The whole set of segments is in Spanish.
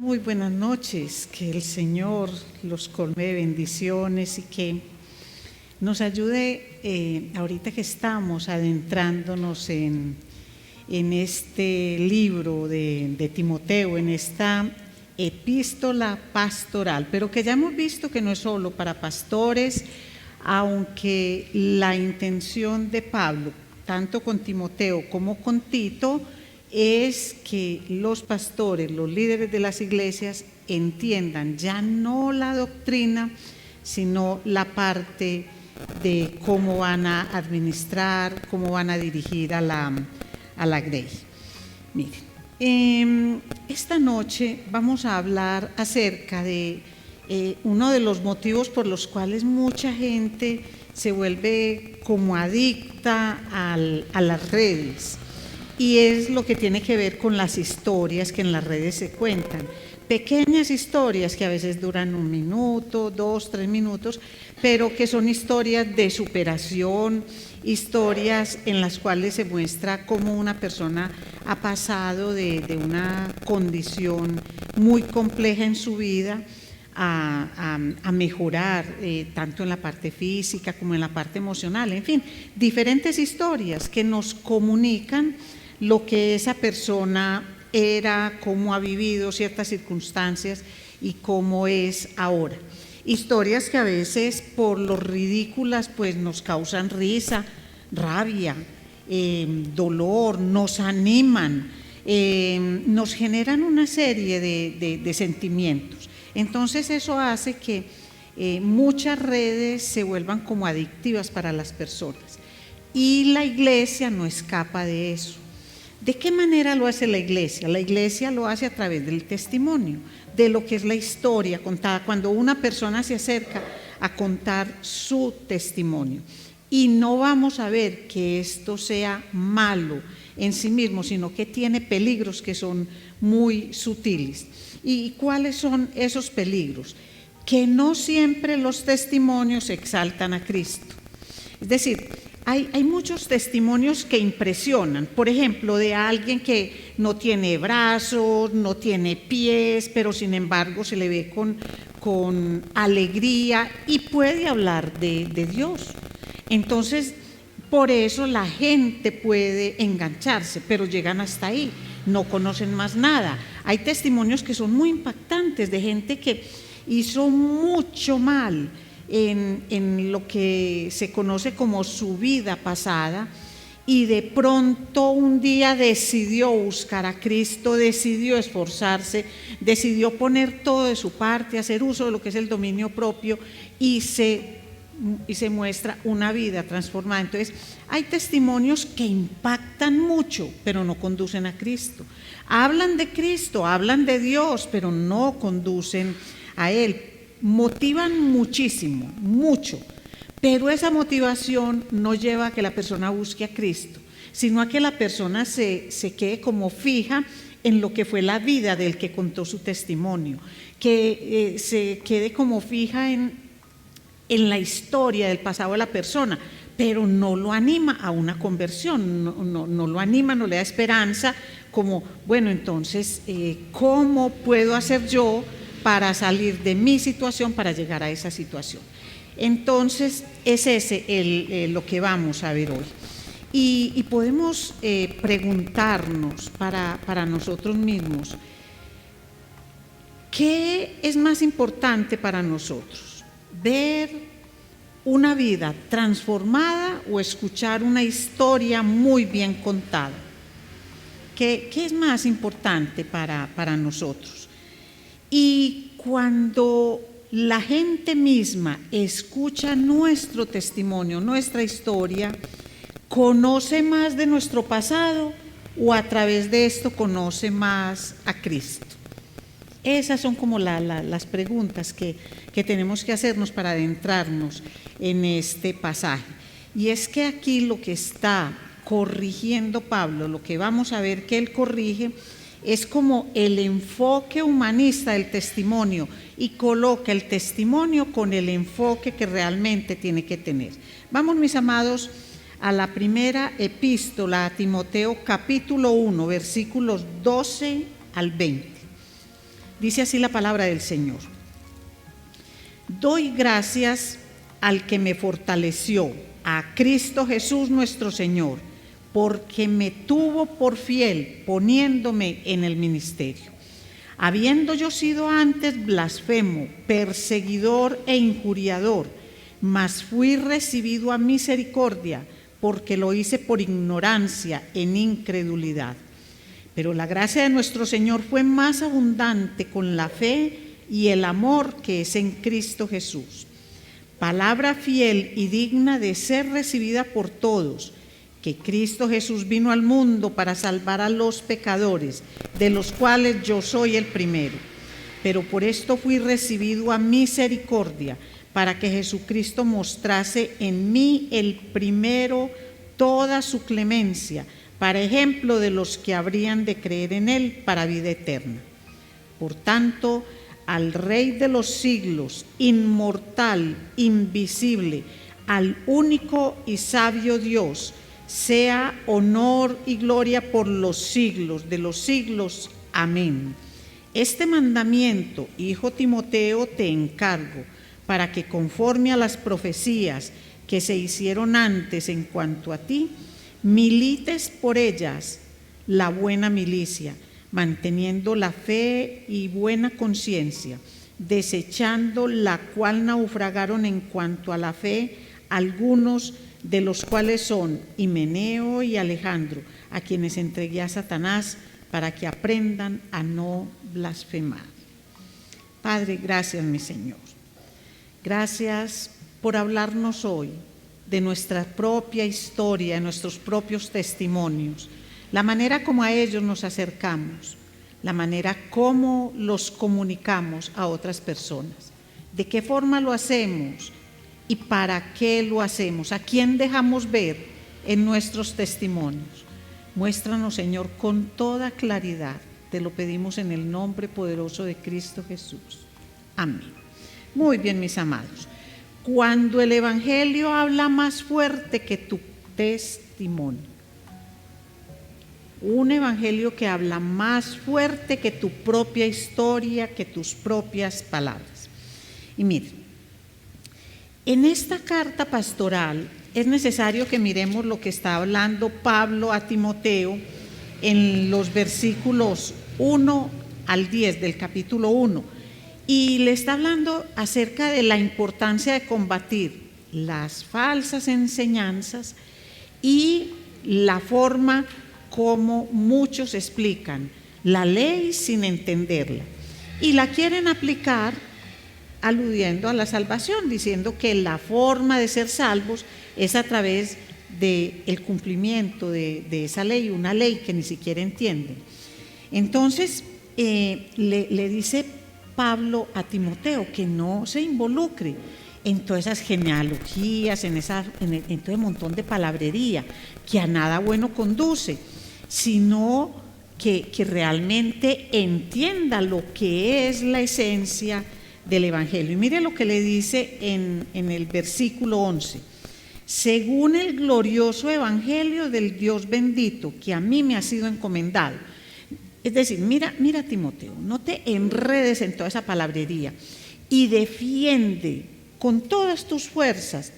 Muy buenas noches, que el Señor los colme de bendiciones y que nos ayude ahorita que estamos adentrándonos en este libro de Timoteo, en esta epístola pastoral, pero que ya hemos visto que no es solo para pastores, aunque la intención de Pablo, tanto con Timoteo como con Tito, es que los pastores, los líderes de las iglesias entiendan ya no la doctrina, sino la parte de cómo van a administrar, cómo van a dirigir a la grey. Miren, esta noche vamos a hablar acerca de uno de los motivos por los cuales mucha gente se vuelve como adicta a las redes. Y es lo que tiene que ver con las historias que en las redes se cuentan. Pequeñas historias que a veces duran 1 minuto, 2, 3 minutos, pero que son historias de superación, historias en las cuales se muestra cómo una persona ha pasado de una condición muy compleja en su vida a mejorar, tanto en la parte física como en la parte emocional. En fin, diferentes historias que nos comunican lo que esa persona era, cómo ha vivido ciertas circunstancias y cómo es ahora. Historias que a veces por lo ridículas pues nos causan risa, rabia, dolor, nos animan, nos generan una serie de sentimientos. Entonces eso hace que muchas redes se vuelvan como adictivas para las personas y la iglesia no escapa de eso. ¿De qué manera lo hace la iglesia? La iglesia lo hace a través del testimonio, de lo que es la historia contada, cuando una persona se acerca a contar su testimonio. Y no vamos a ver que esto sea malo en sí mismo, sino que tiene peligros que son muy sutiles. ¿Y cuáles son esos peligros? Que no siempre los testimonios exaltan a Cristo. Es decir, hay muchos testimonios que impresionan, por ejemplo, de alguien que no tiene brazos, no tiene pies, pero sin embargo se le ve con alegría y puede hablar de Dios. Entonces, por eso la gente puede engancharse, pero llegan hasta ahí, no conocen más nada. Hay testimonios que son muy impactantes de gente que hizo mucho mal en lo que se conoce como su vida pasada y de pronto un día decidió buscar a Cristo, decidió esforzarse, decidió poner todo de su parte, hacer uso de lo que es el dominio propio y se muestra una vida transformada. Entonces hay testimonios que impactan mucho pero no conducen a Cristo, hablan de Cristo, hablan de Dios pero no conducen a Él. Motivan muchísimo, mucho, pero esa motivación no lleva a que la persona busque a Cristo, sino a que la persona se quede como fija en lo que fue la vida del que contó su testimonio, que se quede como fija en la historia del pasado de la persona, pero no lo anima a una conversión, no lo anima, no le da esperanza, como, bueno, entonces, ¿cómo puedo hacer yo para salir de mi situación, para llegar a esa situación? Entonces es ese lo que vamos a ver hoy. Y podemos preguntarnos para nosotros mismos, ¿qué es más importante para nosotros? ¿Ver una vida transformada o escuchar una historia muy bien contada? ¿Qué es más importante para nosotros? Y cuando la gente misma escucha nuestro testimonio, nuestra historia, ¿conoce más de nuestro pasado o a través de esto conoce más a Cristo? Esas son como las preguntas que tenemos que hacernos para adentrarnos en este pasaje. Y es que aquí lo que está corrigiendo Pablo, lo que vamos a ver que él corrige, es como el enfoque humanista del testimonio y coloca el testimonio con el enfoque que realmente tiene que tener. Vamos, mis amados, a la primera epístola a Timoteo, capítulo 1, versículos 12 al 20. Dice así la palabra del Señor: doy gracias al que me fortaleció, a Cristo Jesús nuestro Señor, porque me tuvo por fiel poniéndome en el ministerio. Habiendo yo sido antes blasfemo, perseguidor e injuriador, mas fui recibido a misericordia, porque lo hice por ignorancia, en incredulidad. Pero la gracia de nuestro Señor fue más abundante con la fe y el amor que es en Cristo Jesús. Palabra fiel y digna de ser recibida por todos, que Cristo Jesús vino al mundo para salvar a los pecadores, de los cuales yo soy el primero. Pero por esto fui recibido a misericordia, para que Jesucristo mostrase en mí el primero toda su clemencia, para ejemplo de los que habrían de creer en él para vida eterna. Por tanto, al Rey de los siglos, inmortal, invisible, al único y sabio Dios, sea honor y gloria por los siglos de los siglos. Amén. Este mandamiento, hijo Timoteo, te encargo, para que conforme a las profecías que se hicieron antes en cuanto a ti, milites por ellas la buena milicia, manteniendo la fe y buena conciencia, desechando la cual naufragaron en cuanto a la fe algunos, de los cuales son Himeneo y Alejandro, a quienes entregué a Satanás para que aprendan a no blasfemar. Padre, gracias, mi Señor. Gracias por hablarnos hoy de nuestra propia historia, de nuestros propios testimonios, la manera como a ellos nos acercamos, la manera como los comunicamos a otras personas, de qué forma lo hacemos y para qué lo hacemos, a quién dejamos ver en nuestros testimonios. Muéstranos, Señor, con toda claridad. Te lo pedimos en el nombre poderoso de Cristo Jesús. Amén. Muy bien, mis amados. Cuando el Evangelio habla más fuerte que tu testimonio, un Evangelio que habla más fuerte que tu propia historia, que tus propias palabras. Y miren, en esta carta pastoral es necesario que miremos lo que está hablando Pablo a Timoteo en los versículos 1 al 10 del capítulo 1. Y le está hablando acerca de la importancia de combatir las falsas enseñanzas y la forma como muchos explican la ley sin entenderla. Y la quieren aplicar aludiendo a la salvación, diciendo que la forma de ser salvos es a través del cumplimiento de esa ley, una ley que ni siquiera entienden. Entonces, le dice Pablo a Timoteo que no se involucre en todas esas genealogías, en todo el montón de palabrería que a nada bueno conduce, sino que realmente entienda lo que es la esencia del Evangelio. Y mire lo que le dice en el versículo 11: según el glorioso Evangelio del Dios bendito, que a mí me ha sido encomendado. Es decir, mira Timoteo, no te enredes en toda esa palabrería y defiende con todas tus fuerzas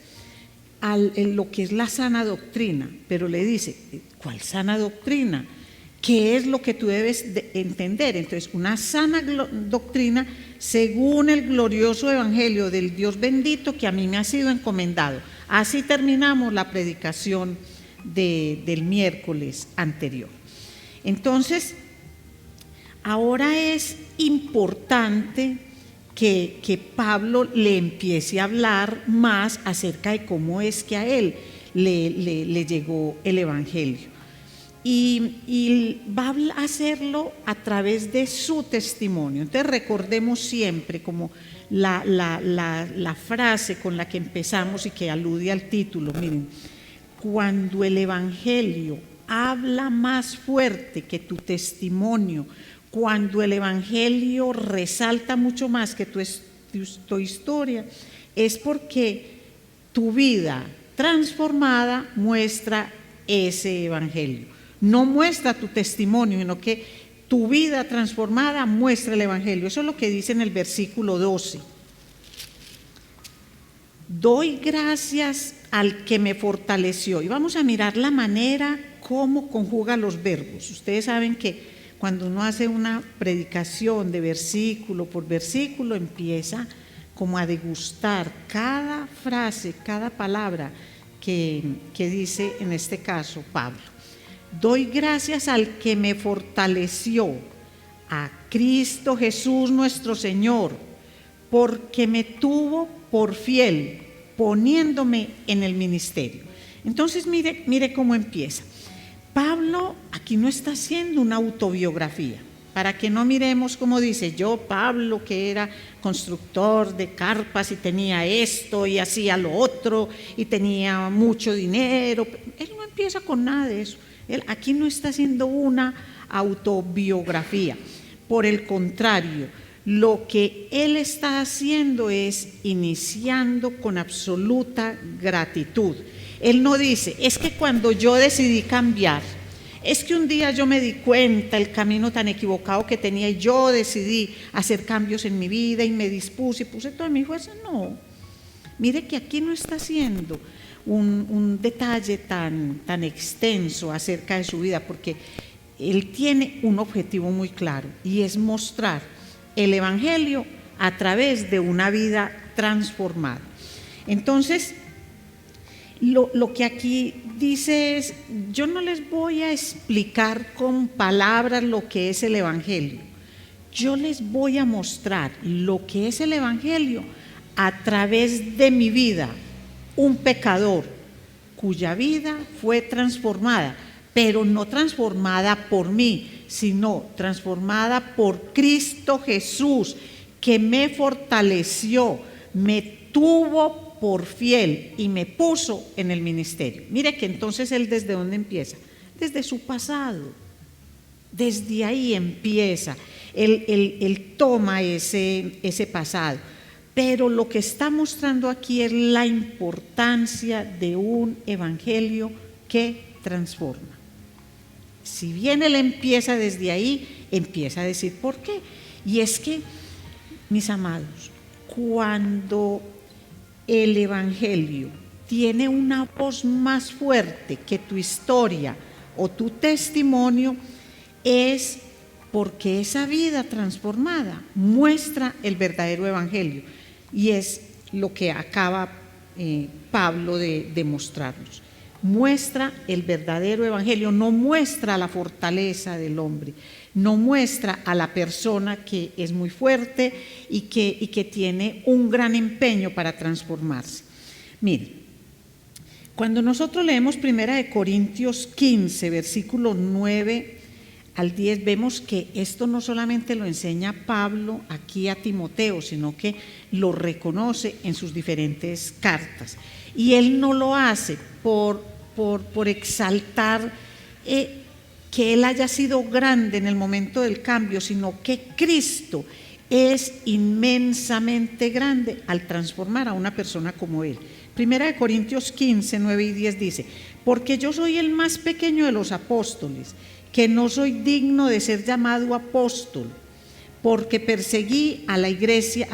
en lo que es la sana doctrina. Pero le dice, ¿cuál sana doctrina? ¿Qué es lo que tú debes de entender? Entonces, una sana doctrina según el glorioso Evangelio del Dios bendito que a mí me ha sido encomendado. Así terminamos la predicación del miércoles anterior. Entonces, ahora es importante que Pablo le empiece a hablar más acerca de cómo es que a él le llegó el Evangelio. Y va a hacerlo a través de su testimonio. Entonces recordemos siempre como la frase con la que empezamos y que alude al título. Miren, cuando el Evangelio habla más fuerte que tu testimonio, cuando el Evangelio resalta mucho más que tu historia, es porque tu vida transformada muestra ese Evangelio. No muestra tu testimonio, sino que tu vida transformada muestra el Evangelio. Eso es lo que dice en el versículo 12. Doy gracias al que me fortaleció. Y vamos a mirar la manera como conjuga los verbos. Ustedes saben que cuando uno hace una predicación de versículo por versículo, empieza como a degustar cada frase, cada palabra que dice en este caso Pablo. Doy gracias al que me fortaleció, a Cristo Jesús nuestro Señor, porque me tuvo por fiel, poniéndome en el ministerio. Entonces mire cómo empieza. Pablo aquí no está haciendo una autobiografía, para que no miremos como dice, yo Pablo que era constructor de carpas y tenía esto y hacía lo otro y tenía mucho dinero. Él no empieza con nada de eso. Él aquí no está haciendo una autobiografía. Por el contrario, lo que él está haciendo es iniciando con absoluta gratitud. Él no dice, es que cuando yo decidí cambiar, es que un día yo me di cuenta el camino tan equivocado que tenía y yo decidí hacer cambios en mi vida y me dispuse y puse toda mi fuerza. No, mire que aquí no está haciendo un detalle tan extenso acerca de su vida, porque él tiene un objetivo muy claro y es mostrar el Evangelio a través de una vida transformada. Entonces, lo que aquí dice es, yo no les voy a explicar con palabras lo que es el Evangelio, yo les voy a mostrar lo que es el Evangelio a través de mi vida, un pecador cuya vida fue transformada, pero no transformada por mí, sino transformada por Cristo Jesús, que me fortaleció, me tuvo por fiel y me puso en el ministerio. Mire que entonces él ¿desde dónde empieza? Desde su pasado. Desde ahí empieza. Él toma ese pasado. Pero lo que está mostrando aquí es la importancia de un evangelio que transforma. Si bien él empieza desde ahí, empieza a decir por qué. Y es que, mis amados, cuando el evangelio tiene una voz más fuerte que tu historia o tu testimonio, es porque esa vida transformada muestra el verdadero evangelio. Y es lo que acaba Pablo de mostrarnos. Muestra el verdadero evangelio, no muestra la fortaleza del hombre, no muestra a la persona que es muy fuerte y que tiene un gran empeño para transformarse. Mire, cuando nosotros leemos 1 Corintios 15, versículos 9 al 10, vemos que esto no solamente lo enseña Pablo aquí a Timoteo, sino que lo reconoce en sus diferentes cartas. Y él no lo hace por exaltar que él haya sido grande en el momento del cambio, sino que Cristo es inmensamente grande al transformar a una persona como él. 1 Corintios 15, 9 y 10 dice, porque yo soy el más pequeño de los apóstoles, que no soy digno de ser llamado apóstol, porque perseguí a la iglesia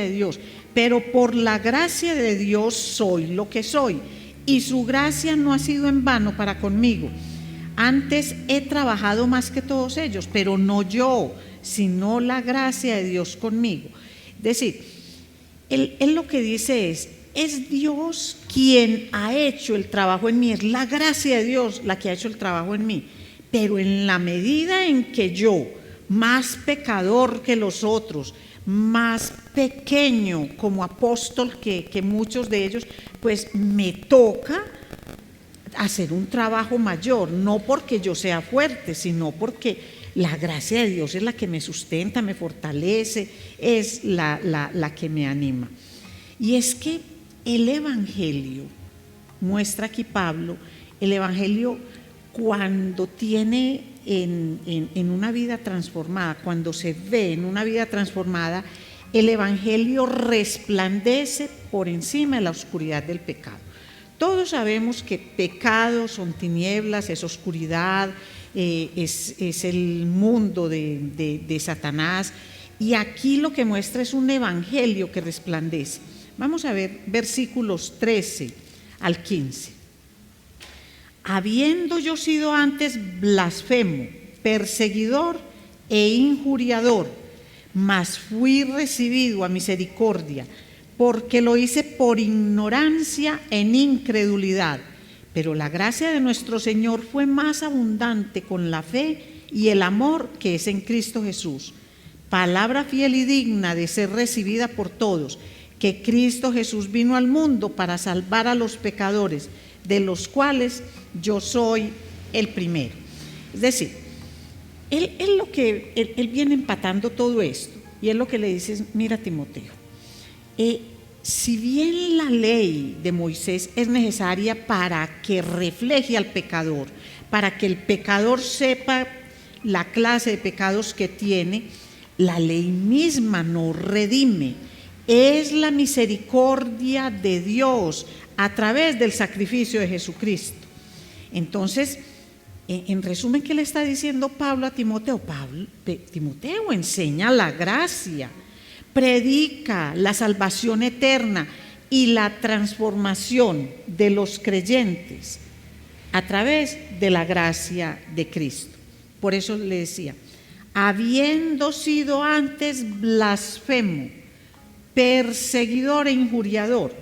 de Dios, pero por la gracia de Dios soy lo que soy, y su gracia no ha sido en vano para conmigo. Antes he trabajado más que todos ellos, pero no yo, sino la gracia de Dios conmigo. Es decir, él lo que dice es Dios quien ha hecho el trabajo en mí, es la gracia de Dios la que ha hecho el trabajo en mí, pero en la medida en que yo, más pecador que los otros, más pequeño como apóstol que muchos de ellos, pues me toca hacer un trabajo mayor, no porque yo sea fuerte, sino porque la gracia de Dios es la que me sustenta, me fortalece, es la que me anima. Y es que el evangelio, muestra aquí Pablo, el evangelio cuando tiene en una vida transformada, cuando se ve en una vida transformada, el evangelio resplandece por encima de la oscuridad del pecado. Todos sabemos que pecado son tinieblas, es oscuridad, es el mundo de Satanás. Y aquí lo que muestra es un evangelio que resplandece. Vamos a ver versículos 13 al 15. Habiendo yo sido antes blasfemo, perseguidor e injuriador, mas fui recibido a misericordia, porque lo hice por ignorancia en incredulidad. Pero la gracia de nuestro Señor fue más abundante con la fe y el amor que es en Cristo Jesús. Palabra fiel y digna de ser recibida por todos, que Cristo Jesús vino al mundo para salvar a los pecadores, de los cuales yo soy el primero. Es decir, él viene empatando todo esto, y él lo que le dice es: mira, Timoteo, si bien la ley de Moisés es necesaria para que refleje al pecador, para que el pecador sepa la clase de pecados que tiene, la ley misma no redime. Es la misericordia de Dios a través del sacrificio de Jesucristo. Entonces, en resumen, ¿qué le está diciendo Pablo a Timoteo? Timoteo, enseña la gracia, predica la salvación eterna y la transformación de los creyentes a través de la gracia de Cristo. Por eso le decía: habiendo sido antes blasfemo, perseguidor e injuriador.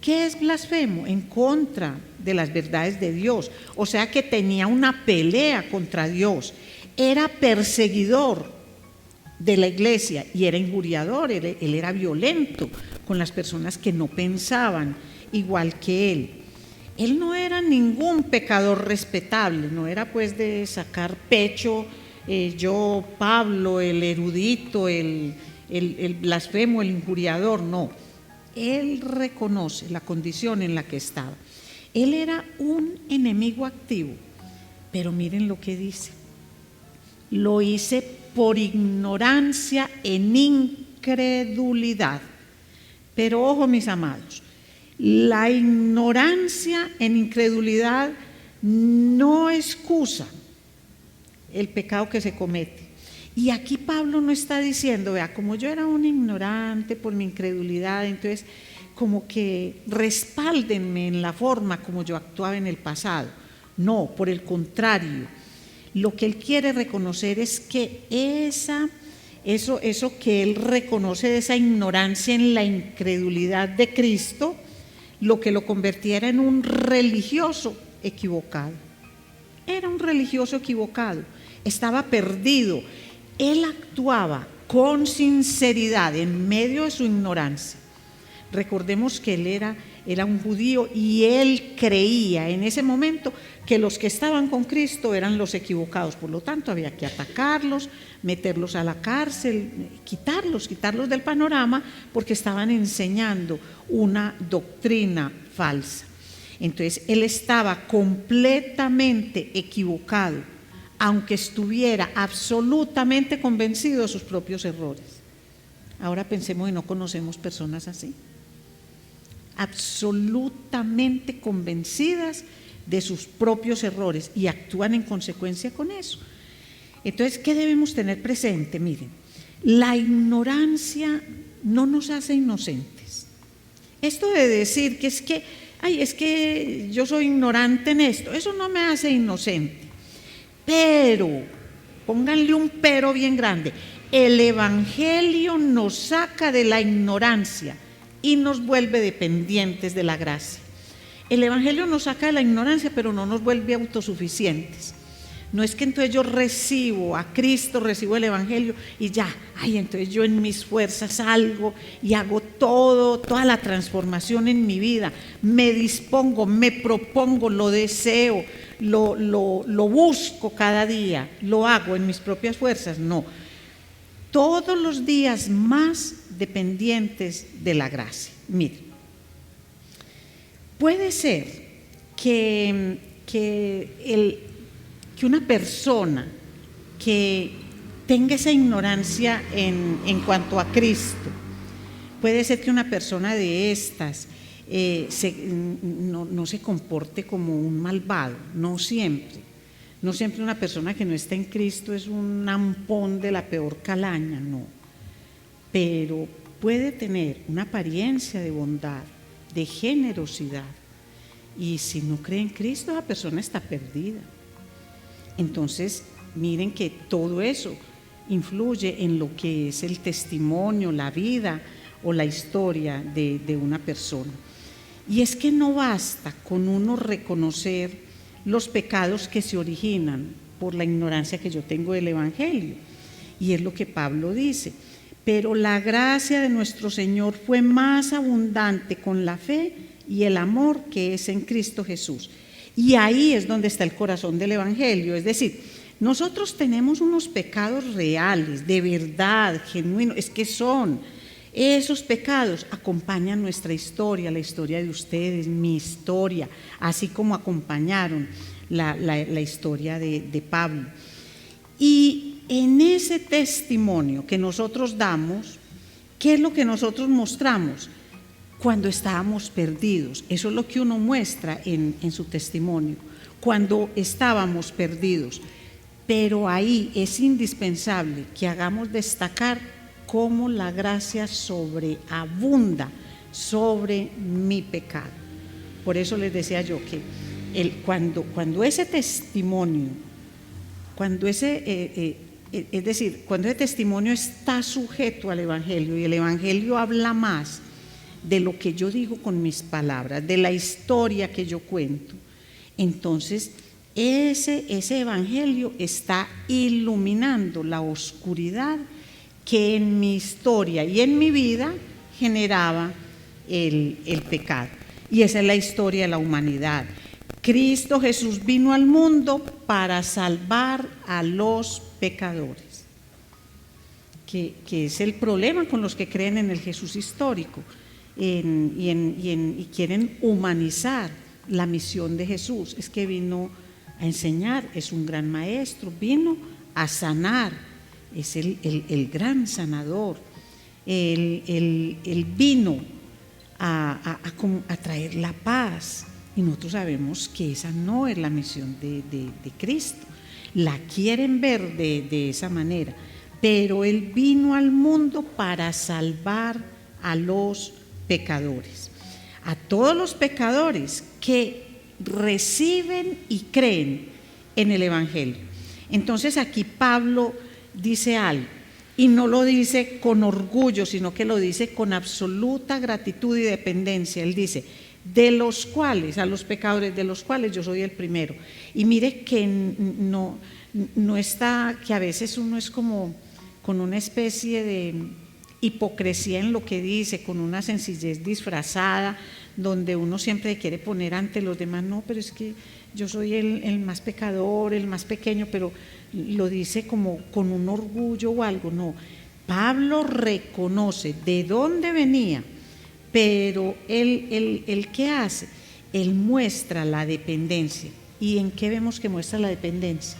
¿Qué es blasfemo? En contra de las verdades de Dios. O sea que tenía una pelea contra Dios. Era perseguidor de la iglesia y era injuriador. Él era violento con las personas que no pensaban igual que él. Él no era ningún pecador respetable, no era pues de sacar pecho, yo, Pablo, el erudito, el blasfemo, el injuriador, no. Él reconoce la condición en la que estaba. Él era un enemigo activo, pero miren lo que dice: lo hice por ignorancia en incredulidad. Pero ojo, mis amados, la ignorancia en incredulidad no excusa el pecado que se comete. Y aquí Pablo no está diciendo: vea, como yo era un ignorante por mi incredulidad, entonces como que respáldenme en la forma como yo actuaba en el pasado. No, por el contrario, lo que él quiere reconocer es que eso que él reconoce de esa ignorancia en la incredulidad de Cristo, lo que lo convirtiera en un religioso equivocado. Era un religioso equivocado, estaba perdido. Él actuaba con sinceridad en medio de su ignorancia. Recordemos que él era un judío y él creía en ese momento que los que estaban con Cristo eran los equivocados. Por lo tanto, había que atacarlos, meterlos a la cárcel, quitarlos del panorama, porque estaban enseñando una doctrina falsa. Entonces, él estaba completamente equivocado, aunque estuviera absolutamente convencido de sus propios errores. Ahora pensemos, y no conocemos personas así, absolutamente convencidas de sus propios errores y actúan en consecuencia con eso. Entonces, ¿qué debemos tener presente? Miren, la ignorancia no nos hace inocentes. Esto de decir que es que yo soy ignorante en esto, eso no me hace inocente. Pero, pónganle un pero bien grande, el evangelio nos saca de la ignorancia y nos vuelve dependientes de la gracia. El evangelio nos saca de la ignorancia, pero no nos vuelve autosuficientes. No es que entonces yo recibo a Cristo, recibo el evangelio y ya, entonces yo en mis fuerzas salgo y hago toda la transformación en mi vida, me dispongo, me propongo, lo deseo, lo busco cada día, lo hago en mis propias fuerzas. No, todos los días más dependientes de la gracia. Miren, puede ser que una persona que tenga esa ignorancia en cuanto a Cristo, puede ser que una persona de estas no se comporte como un malvado, no siempre. No siempre una persona que no está en Cristo es un ampón de la peor calaña, no. Pero puede tener una apariencia de bondad, de generosidad. Y si no cree en Cristo, la persona está perdida. Entonces, miren que todo eso influye en lo que es el testimonio, la vida o la historia de una persona. Y es que no basta con uno reconocer los pecados que se originan por la ignorancia que yo tengo del Evangelio. Y es lo que Pablo dice: pero la gracia de nuestro Señor fue más abundante con la fe y el amor que es en Cristo Jesús. Y ahí es donde está el corazón del Evangelio. Es decir, nosotros tenemos unos pecados reales, de verdad, genuinos. Es que son esos pecados, acompañan nuestra historia, la historia de ustedes, mi historia, así como acompañaron la historia de Pablo. Y en ese testimonio que nosotros damos, ¿qué es lo que nosotros mostramos? Cuando estábamos perdidos, eso es lo que uno muestra en su testimonio, cuando estábamos perdidos. Pero ahí es indispensable que hagamos destacar cómo la gracia sobreabunda sobre mi pecado. Por eso les decía yo que cuando ese testimonio, cuando ese testimonio está sujeto al Evangelio y el Evangelio habla más de lo que yo digo con mis palabras, de la historia que yo cuento, entonces ese Evangelio está iluminando la oscuridad que en mi historia y en mi vida generaba el pecado. Y esa es la historia de la humanidad. Cristo Jesús vino al mundo para salvar a los pecadores, que es el problema con los que creen en el Jesús histórico y quieren humanizar la misión de Jesús. Es que vino a enseñar, es un gran maestro, vino a sanar, es el gran sanador. Él vino a traer la paz, y nosotros sabemos que esa no es la misión de Cristo. La quieren ver de esa manera, pero Él vino al mundo para salvar a los pecadores, a todos los pecadores que reciben y creen en el Evangelio. Entonces aquí Pablo dice algo, y no lo dice con orgullo, sino que lo dice con absoluta gratitud y dependencia. Él dice: de los cuales, a los pecadores, de los cuales yo soy el primero. Y mire que no está, que a veces uno es como con una especie de hipocresía en lo que dice, con una sencillez disfrazada, donde uno siempre quiere poner ante los demás: no, pero es que yo soy el más pecador, el más pequeño, pero lo dice como con un orgullo o algo. No, Pablo reconoce de dónde venía, pero él ¿qué hace? Él muestra la dependencia. ¿Y en qué vemos que muestra la dependencia?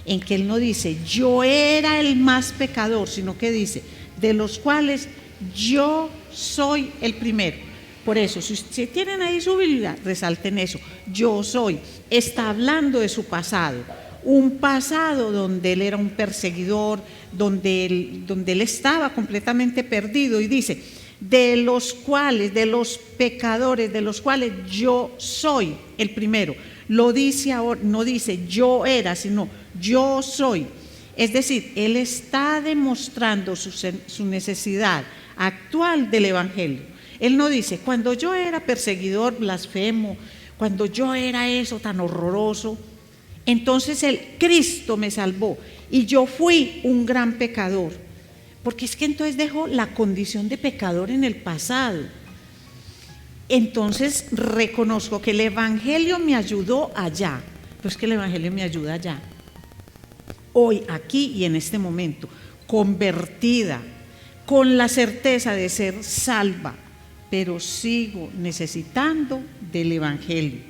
En que él no dice yo era el más pecador, sino que dice de los cuales yo soy el primero. Por eso, si tienen ahí su Biblia, resalten eso: yo soy. Está hablando de su pasado, un pasado donde él era un perseguidor, donde él estaba completamente perdido, y dice de los cuales, de los pecadores, de los cuales yo soy el primero. Lo dice ahora, no dice yo era, sino yo soy. Es decir, él está demostrando su necesidad actual del Evangelio. Él no dice cuando yo era perseguidor, blasfemo, cuando yo era eso tan horroroso, entonces el Cristo me salvó y yo fui un gran pecador. Porque es que entonces dejó la condición de pecador en el pasado. Entonces reconozco que el Evangelio me ayudó allá, pero es que el Evangelio me ayuda allá, hoy, aquí y en este momento, convertida, con la certeza de ser salva, pero sigo necesitando del Evangelio,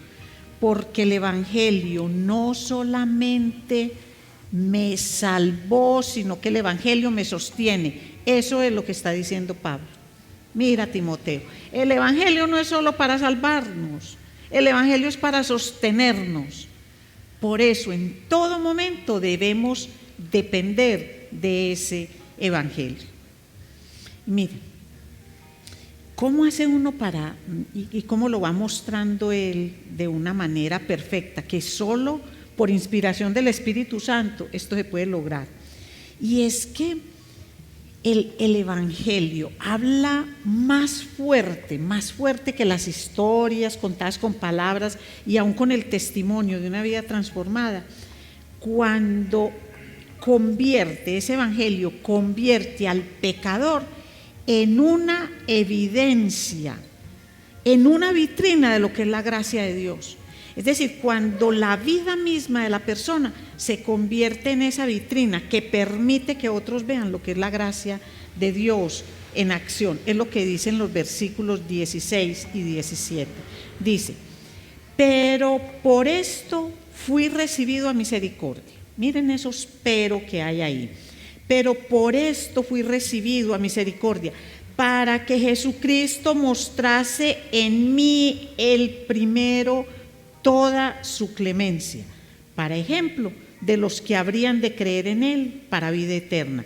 porque el Evangelio no solamente me salvó, sino que el Evangelio me sostiene. Eso es lo que está diciendo Pablo. Mira, Timoteo, el Evangelio no es solo para salvarnos, el Evangelio es para sostenernos. Por eso en todo momento debemos depender de ese evangelio. Miren, ¿cómo hace uno y cómo lo va mostrando él de una manera perfecta? Que solo por inspiración del Espíritu Santo esto se puede lograr. Y es que el evangelio habla más fuerte que las historias contadas con palabras y aún con el testimonio de una vida transformada. Cuando ese evangelio convierte al pecador en una evidencia, en una vitrina de lo que es la gracia de Dios. Es decir, cuando la vida misma de la persona se convierte en esa vitrina que permite que otros vean lo que es la gracia de Dios en acción. Es lo que dicen los versículos 16 y 17. Dice, pero por esto fui recibido a misericordia. Miren esos pero que hay ahí. Pero por esto fui recibido a misericordia, para que Jesucristo mostrase en mí el primero toda su clemencia, para ejemplo de los que habrían de creer en él para vida eterna.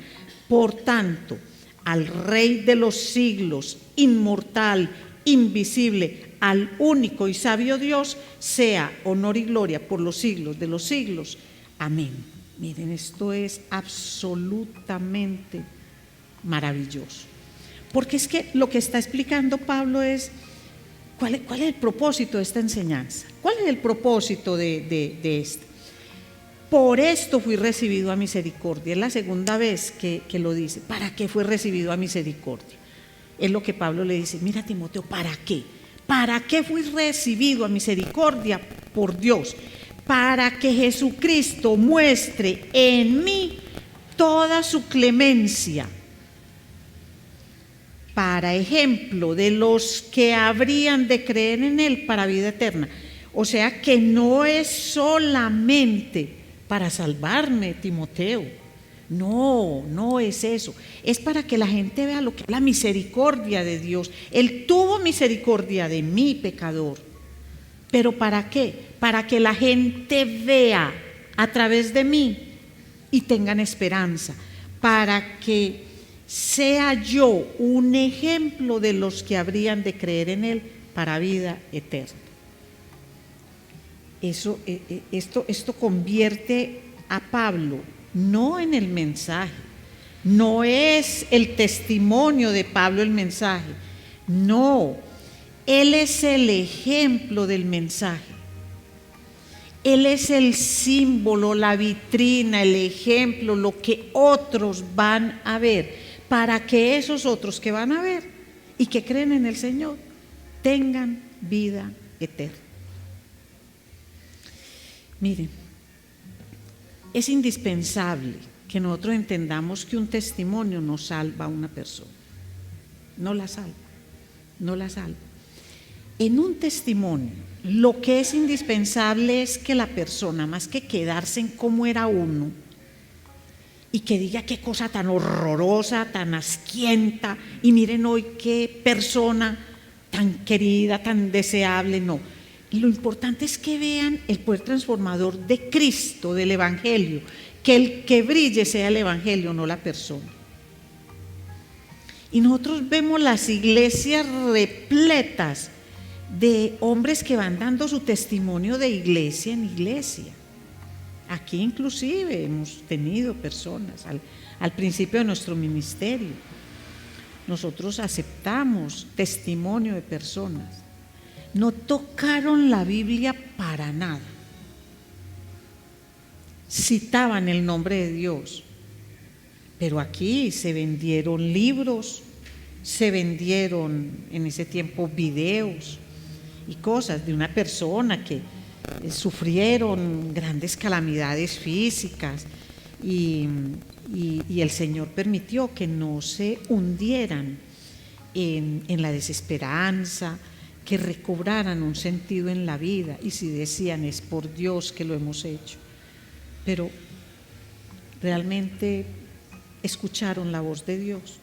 Por tanto, al Rey de los siglos, inmortal, invisible, al único y sabio Dios, sea honor y gloria por los siglos de los siglos. Amén. Miren, esto es absolutamente maravilloso, porque es que lo que está explicando Pablo es ¿cuál es el propósito de esta enseñanza? ¿Cuál es el propósito de esto? Por esto fui recibido a misericordia. Es la segunda vez que lo dice. ¿Para qué fue recibido a misericordia? Es lo que Pablo le dice. Mira, Timoteo, ¿para qué? ¿Para qué fui recibido a misericordia por Dios? Para que Jesucristo muestre en mí toda su clemencia, para ejemplo de los que habrían de creer en él para vida eterna. O sea que no es solamente para salvarme, Timoteo. No es eso. Es para que la gente vea lo que es la misericordia de Dios. Él tuvo misericordia de mí, pecador. ¿Pero para qué? Para que la gente vea a través de mí y tengan esperanza. Para que sea yo un ejemplo de los que habrían de creer en él para vida eterna. Esto convierte a Pablo no en el mensaje, no es el testimonio de Pablo el mensaje, no, él es el ejemplo del mensaje. Él es el símbolo, la vitrina, el ejemplo, lo que otros van a ver, para que esos otros que van a ver y que creen en el Señor tengan vida eterna. Miren, es indispensable que nosotros entendamos que un testimonio no salva a una persona, no la salva. En un testimonio, lo que es indispensable es que la persona, más que quedarse en cómo era uno y que diga qué cosa tan horrorosa, tan asquienta, y miren hoy qué persona tan querida, tan deseable, no. Lo importante es que vean el poder transformador de Cristo, del Evangelio, que el que brille sea el Evangelio, no la persona. Y nosotros vemos las iglesias repletas de hombres que van dando su testimonio de iglesia en iglesia. Aquí inclusive hemos tenido personas al principio de nuestro ministerio. Nosotros aceptamos testimonio de personas. No tocaron la Biblia para nada. Citaban el nombre de Dios. Pero aquí se vendieron libros, se vendieron en ese tiempo videos y cosas de una persona que sufrieron grandes calamidades físicas y el Señor permitió que no se hundieran en la desesperanza, que recobraran un sentido en la vida, y si decían es por Dios que lo hemos hecho, pero realmente escucharon la voz de Dios.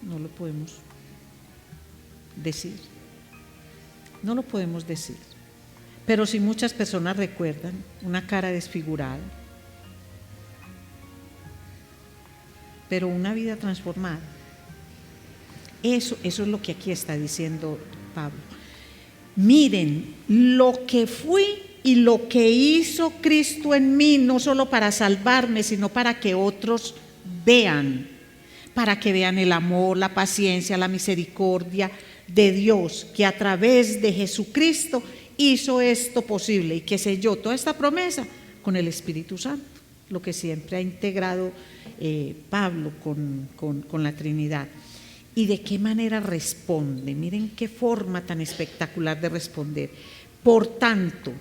No lo podemos decir, Pero si muchas personas recuerdan una cara desfigurada, pero una vida transformada. Eso es lo que aquí está diciendo Pablo. Miren lo que fui y lo que hizo Cristo en mí, no solo para salvarme, sino para que otros vean, para que vean el amor, la paciencia, la misericordia de Dios, que a través de Jesucristo hizo esto posible y que selló toda esta promesa con el Espíritu Santo, lo que siempre ha integrado Pablo con la Trinidad. ¿Y de qué manera responde? Miren qué forma tan espectacular de responder. Por tanto,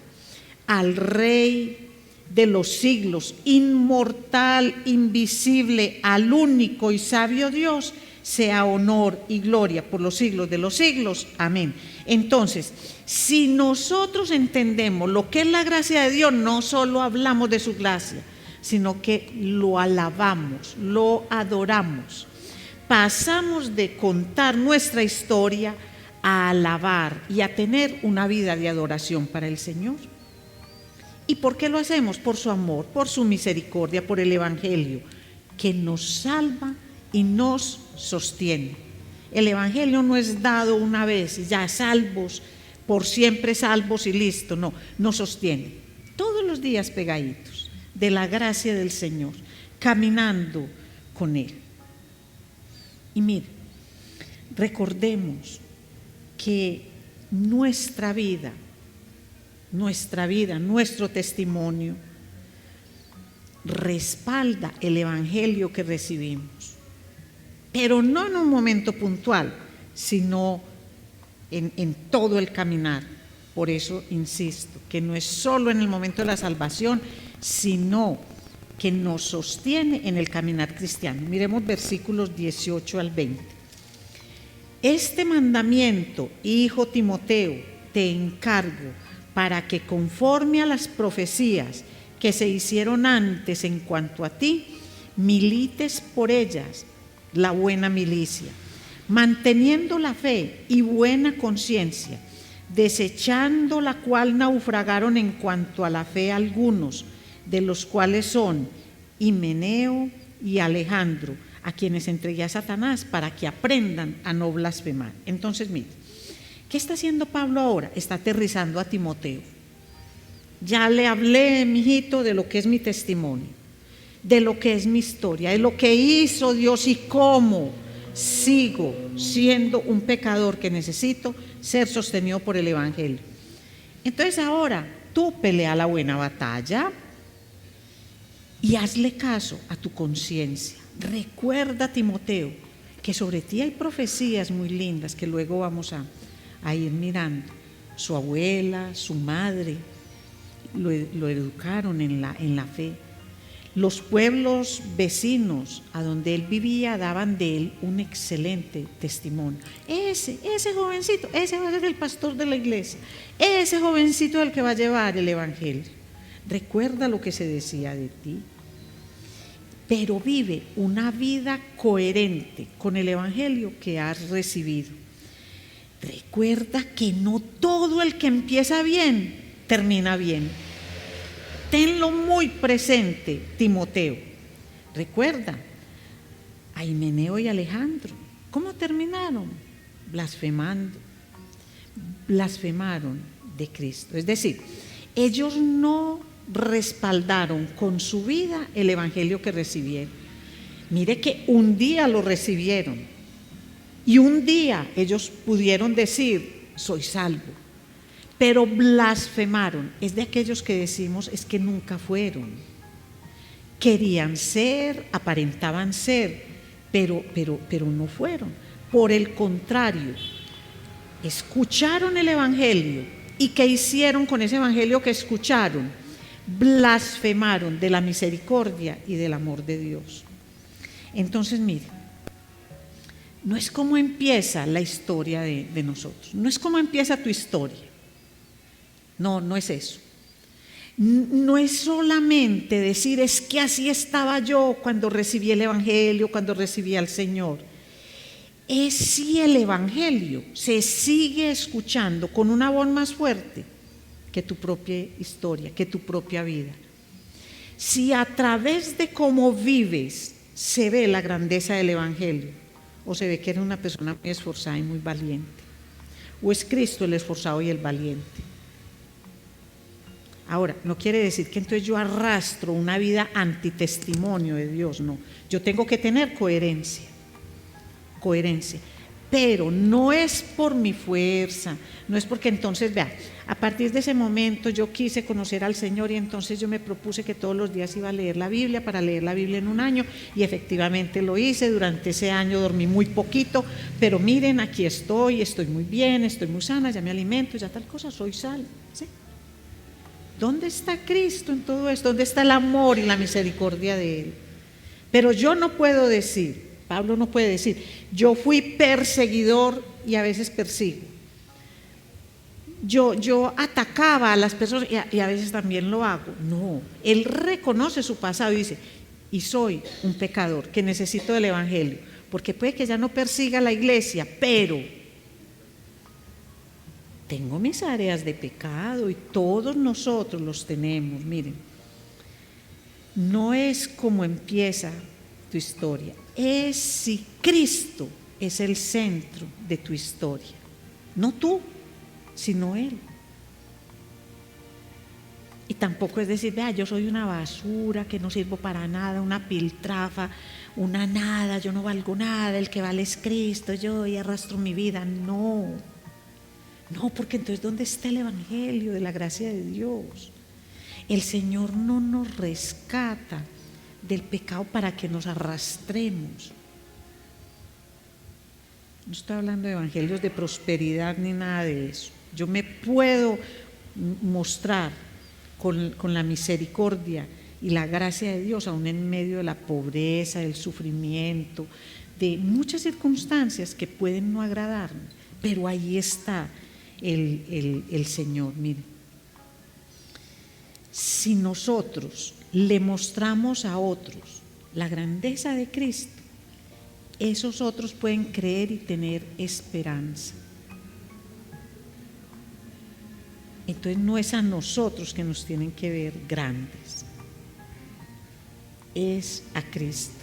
al Rey de los siglos, inmortal, invisible, al único y sabio Dios, sea honor y gloria por los siglos de los siglos. Amén. Entonces, si nosotros entendemos lo que es la gracia de Dios, no solo hablamos de su gracia, sino que lo alabamos, lo adoramos. Pasamos de contar nuestra historia a alabar y a tener una vida de adoración para el Señor. ¿Y por qué lo hacemos? Por su amor, por su misericordia, por el Evangelio, que nos salva y nos sostiene. El Evangelio no es dado una vez, ya salvos, por siempre salvos y listo. No, nos sostiene. Todos los días pegaditos de la gracia del Señor, caminando con Él. Y mire, recordemos que nuestra vida, nuestro testimonio respalda el Evangelio que recibimos, pero no en un momento puntual, sino en todo el caminar. Por eso insisto, que no es solo en el momento de la salvación, sino que nos sostiene en el caminar cristiano. Miremos versículos 18 al 20. Este mandamiento, hijo Timoteo, te encargo para que conforme a las profecías que se hicieron antes en cuanto a ti, milites por ellas la buena milicia, manteniendo la fe y buena conciencia, desechando la cual naufragaron en cuanto a la fe algunos, de los cuales son Himeneo y Alejandro, a quienes entregué a Satanás para que aprendan a no blasfemar. Entonces, mire, ¿qué está haciendo Pablo ahora? Está aterrizando a Timoteo. Ya le hablé, mijito, de lo que es mi testimonio, de lo que es mi historia, de lo que hizo Dios y cómo sigo siendo un pecador que necesito ser sostenido por el Evangelio. Entonces ahora tú pelea la buena batalla y hazle caso a tu conciencia. Recuerda, Timoteo, que sobre ti hay profecías muy lindas que luego vamos a ir mirando. Su abuela, su madre, lo educaron en la fe. Los pueblos vecinos a donde él vivía daban de él un excelente testimonio. Ese jovencito, ese va a ser el pastor de la iglesia. Ese jovencito es el que va a llevar el Evangelio. Recuerda lo que se decía de ti. Pero vive una vida coherente con el Evangelio que has recibido. Recuerda que no todo el que empieza bien termina bien. Tenlo muy presente, Timoteo. Recuerda a Himeneo y Alejandro. ¿Cómo terminaron? Blasfemando. Blasfemaron de Cristo. Es decir, ellos no respaldaron con su vida el Evangelio que recibieron. Mire que un día lo recibieron y un día ellos pudieron decir, soy salvo. Pero blasfemaron, es de aquellos que decimos es que nunca fueron. Querían ser, aparentaban ser, pero no fueron. Por el contrario, escucharon el Evangelio y ¿qué hicieron con ese Evangelio que escucharon? Blasfemaron de la misericordia y del amor de Dios. Entonces, mire, no es como empieza la historia de nosotros, no es como empieza tu historia. No es eso. No es solamente decir, es que así estaba yo cuando recibí el Evangelio, cuando recibí al Señor. Es si el Evangelio se sigue escuchando con una voz más fuerte, que tu propia historia, que tu propia vida. Si a través de cómo vives se ve la grandeza del Evangelio, o se ve que eres una persona muy esforzada y muy valiente, o es Cristo el esforzado y el valiente. Ahora, no quiere decir que entonces yo arrastro una vida antitestimonio de Dios, no. Yo tengo que tener coherencia, pero no es por mi fuerza, no es porque entonces, vea, a partir de ese momento yo quise conocer al Señor y entonces yo me propuse que todos los días iba a leer la Biblia, para leer la Biblia en un año, y efectivamente lo hice. Durante ese año dormí muy poquito, pero miren, aquí estoy muy bien, estoy muy sana, ya me alimento, ya tal cosa, soy sal, ¿sí? ¿Dónde está Cristo en todo esto? ¿Dónde está el amor y la misericordia de Él? Pero yo no puedo decir, Pablo no puede decir, yo fui perseguidor y a veces persigo. Yo atacaba a las personas y a veces también lo hago. No, él reconoce su pasado y dice, y soy un pecador que necesito del Evangelio, porque puede que ya no persiga a la iglesia, pero tengo mis áreas de pecado y todos nosotros los tenemos. Miren, no es como empieza tu historia, es si Cristo es el centro de tu historia, no tú, sino Él. Y tampoco es decir, vea, yo soy una basura que no sirvo para nada, una piltrafa, una nada, yo no valgo nada, el que vale es Cristo, yo y arrastro mi vida. No, porque entonces ¿dónde está el Evangelio de la gracia de Dios? El Señor no nos rescata del pecado para que nos arrastremos. No estoy hablando de evangelios de prosperidad ni nada de eso. Yo me puedo mostrar con la misericordia y la gracia de Dios aún en medio de la pobreza, del sufrimiento, de muchas circunstancias que pueden no agradarme, pero ahí está el Señor. Miren, si nosotros le mostramos a otros la grandeza de Cristo, esos otros pueden creer y tener esperanza. Entonces no es a nosotros que nos tienen que ver grandes, es a Cristo.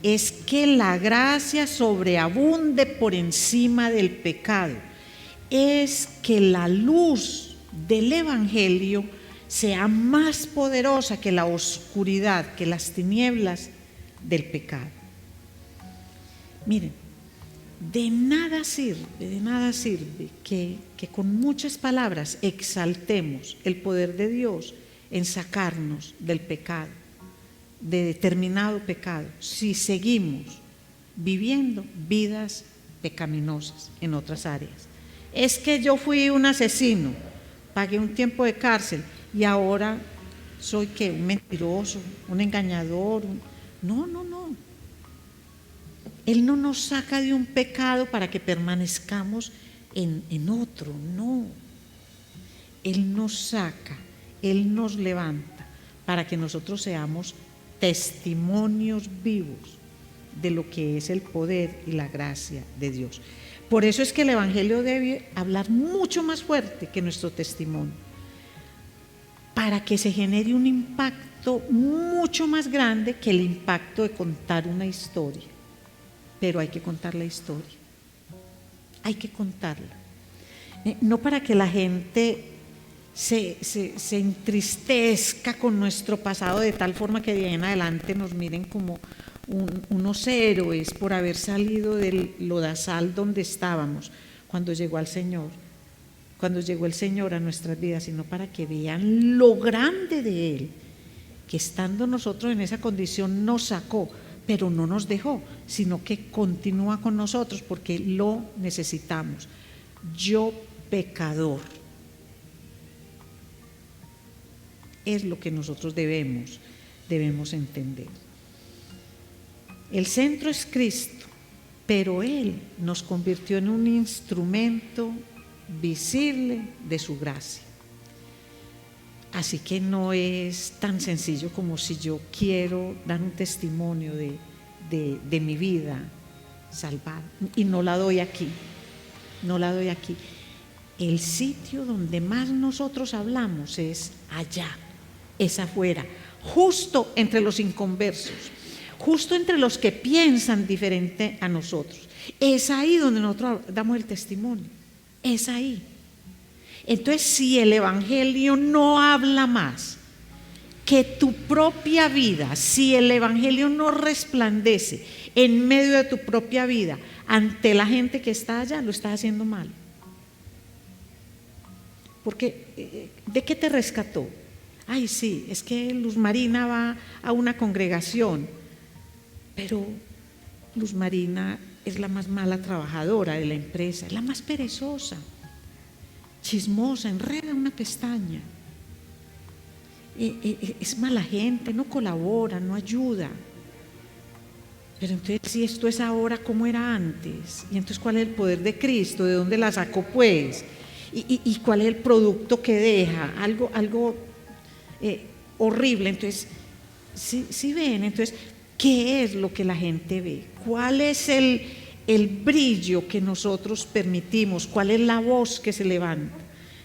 Es que la gracia sobreabunde por encima del pecado, es que la luz del Evangelio sea más poderosa que la oscuridad, que las tinieblas del pecado. Miren, de nada sirve que con muchas palabras exaltemos el poder de Dios en sacarnos del pecado, de determinado pecado, si seguimos viviendo vidas pecaminosas en otras áreas. Es que yo fui un asesino, pagué un tiempo de cárcel y ahora soy ¿qué? Un mentiroso, un engañador. No. Él no nos saca de un pecado para que permanezcamos en otro, no. Él nos saca, Él nos levanta para que nosotros seamos testimonios vivos de lo que es el poder y la gracia de Dios. Por eso es que el Evangelio debe hablar mucho más fuerte que nuestro testimonio, para que se genere un impacto mucho más grande que el impacto de contar una historia. Pero hay que contar la historia, hay que contarla, no para que la gente se entristezca con nuestro pasado de tal forma que de ahí en adelante nos miren como unos héroes por haber salido del lodazal donde estábamos cuando llegó el Señor a nuestras vidas, sino para que vean lo grande de Él, que estando nosotros en esa condición nos sacó, pero no nos dejó, sino que continúa con nosotros porque lo necesitamos. Yo pecador, es lo que nosotros debemos entender. El centro es Cristo, pero Él nos convirtió en un instrumento visible de su gracia. Así que no es tan sencillo como si yo quiero dar un testimonio de mi vida salvada y no la doy aquí. El sitio donde más nosotros hablamos es allá, es afuera, justo entre los inconversos, justo entre los que piensan diferente a nosotros. Es ahí donde nosotros damos el testimonio, es ahí. Entonces, si el Evangelio no habla más que tu propia vida, si el Evangelio no resplandece en medio de tu propia vida ante la gente que está allá, lo estás haciendo mal. Porque, ¿de qué te rescató? Ay, sí, es que Luz Marina va a una congregación, pero Luz Marina es la más mala trabajadora de la empresa, es la más perezosa, chismosa, enreda una pestaña, es mala gente, no colabora, no ayuda. Pero entonces, si esto es ahora, ¿cómo era antes? Y entonces, ¿cuál es el poder de Cristo? ¿De dónde la sacó, pues? ¿Y cuál es el producto que deja? Algo horrible. Entonces, ¿sí ven? Entonces, ¿qué es lo que la gente ve? ¿Cuál es el brillo que nosotros permitimos? ¿Cuál es la voz que se levanta?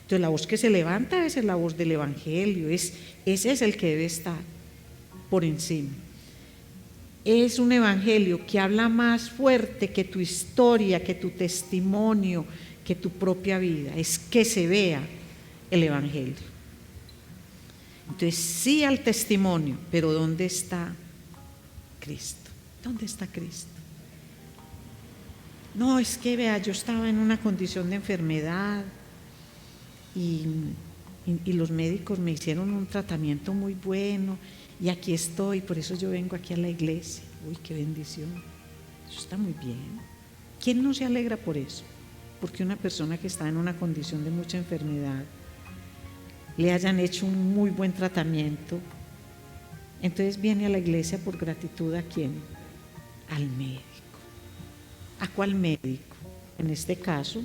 Entonces, la voz que se levanta es la voz del Evangelio. Ese es el que debe estar por encima. Es un Evangelio que habla más fuerte que tu historia, que tu testimonio, que tu propia vida. Es que se vea el Evangelio. Entonces, sí al testimonio, pero ¿dónde está Cristo? ¿Dónde está Cristo? No, es que vea, yo estaba en una condición de enfermedad y los médicos me hicieron un tratamiento muy bueno y aquí estoy, por eso yo vengo aquí a la iglesia. Uy, qué bendición, eso está muy bien. ¿Quién no se alegra por eso? Porque una persona que está en una condición de mucha enfermedad le hayan hecho un muy buen tratamiento, entonces viene a la iglesia por gratitud. ¿A quién? Al médico. ¿A cuál médico? En este caso,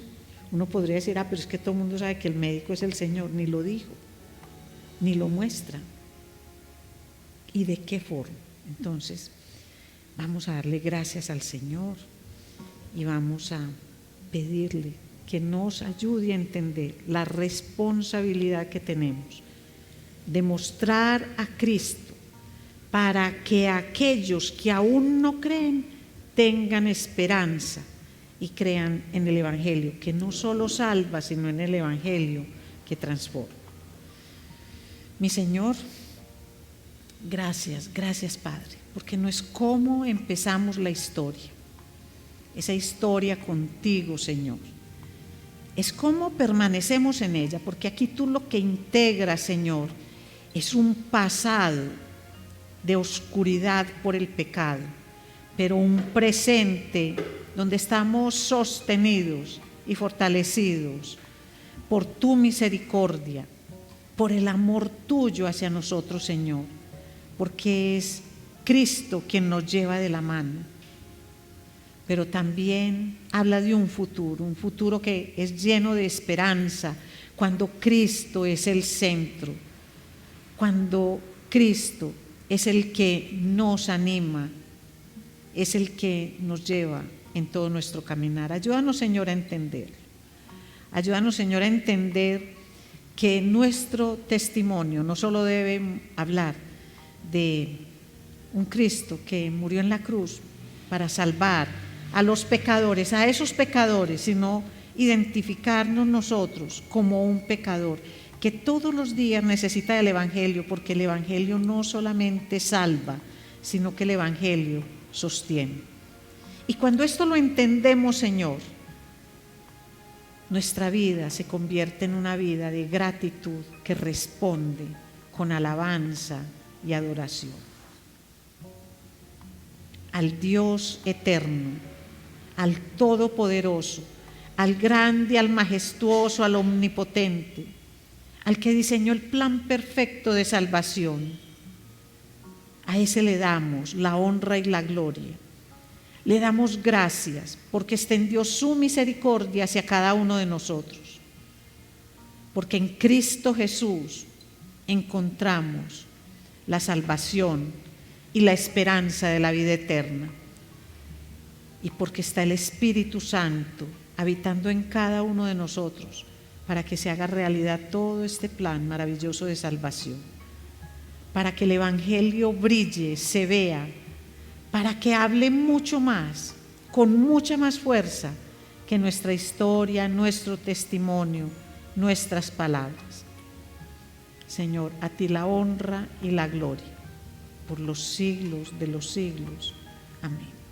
uno podría decir, pero es que todo el mundo sabe que el médico es el Señor. Ni lo dijo, ni lo muestra. ¿Y de qué forma? Entonces, vamos a darle gracias al Señor y vamos a pedirle que nos ayude a entender la responsabilidad que tenemos de mostrar a Cristo para que aquellos que aún no creen tengan esperanza y crean en el Evangelio, que no solo salva, sino en el Evangelio que transforma. Mi Señor, gracias, gracias Padre, porque no es cómo empezamos la historia, esa historia contigo, Señor, es cómo permanecemos en ella, porque aquí tú lo que integras, Señor, es un pasado de oscuridad por el pecado, pero un presente donde estamos sostenidos y fortalecidos por tu misericordia, por el amor tuyo hacia nosotros, Señor, porque es Cristo quien nos lleva de la mano. Pero también habla de un futuro que es lleno de esperanza, cuando Cristo es el centro, cuando Cristo es el que nos anima, es el que nos lleva en todo nuestro caminar. Ayúdanos, Señor, a entenderlo. Ayúdanos, Señor, a entender que nuestro testimonio no solo debe hablar de un Cristo que murió en la cruz para salvar a los pecadores, a esos pecadores, sino identificarnos nosotros como un pecador que todos los días necesita del Evangelio, porque el Evangelio no solamente salva, sino que el Evangelio sostiene. Y cuando esto lo entendemos, Señor, nuestra vida se convierte en una vida de gratitud que responde con alabanza y adoración al Dios eterno, al Todopoderoso, al grande, al majestuoso, al omnipotente, al que diseñó el plan perfecto de salvación. A ese le damos la honra y la gloria. Le damos gracias porque extendió su misericordia hacia cada uno de nosotros. Porque en Cristo Jesús encontramos la salvación y la esperanza de la vida eterna. Y porque está el Espíritu Santo habitando en cada uno de nosotros para que se haga realidad todo este plan maravilloso de salvación, para que el Evangelio brille, se vea, para que hable mucho más, con mucha más fuerza que nuestra historia, nuestro testimonio, nuestras palabras. Señor, a ti la honra y la gloria por los siglos de los siglos. Amén.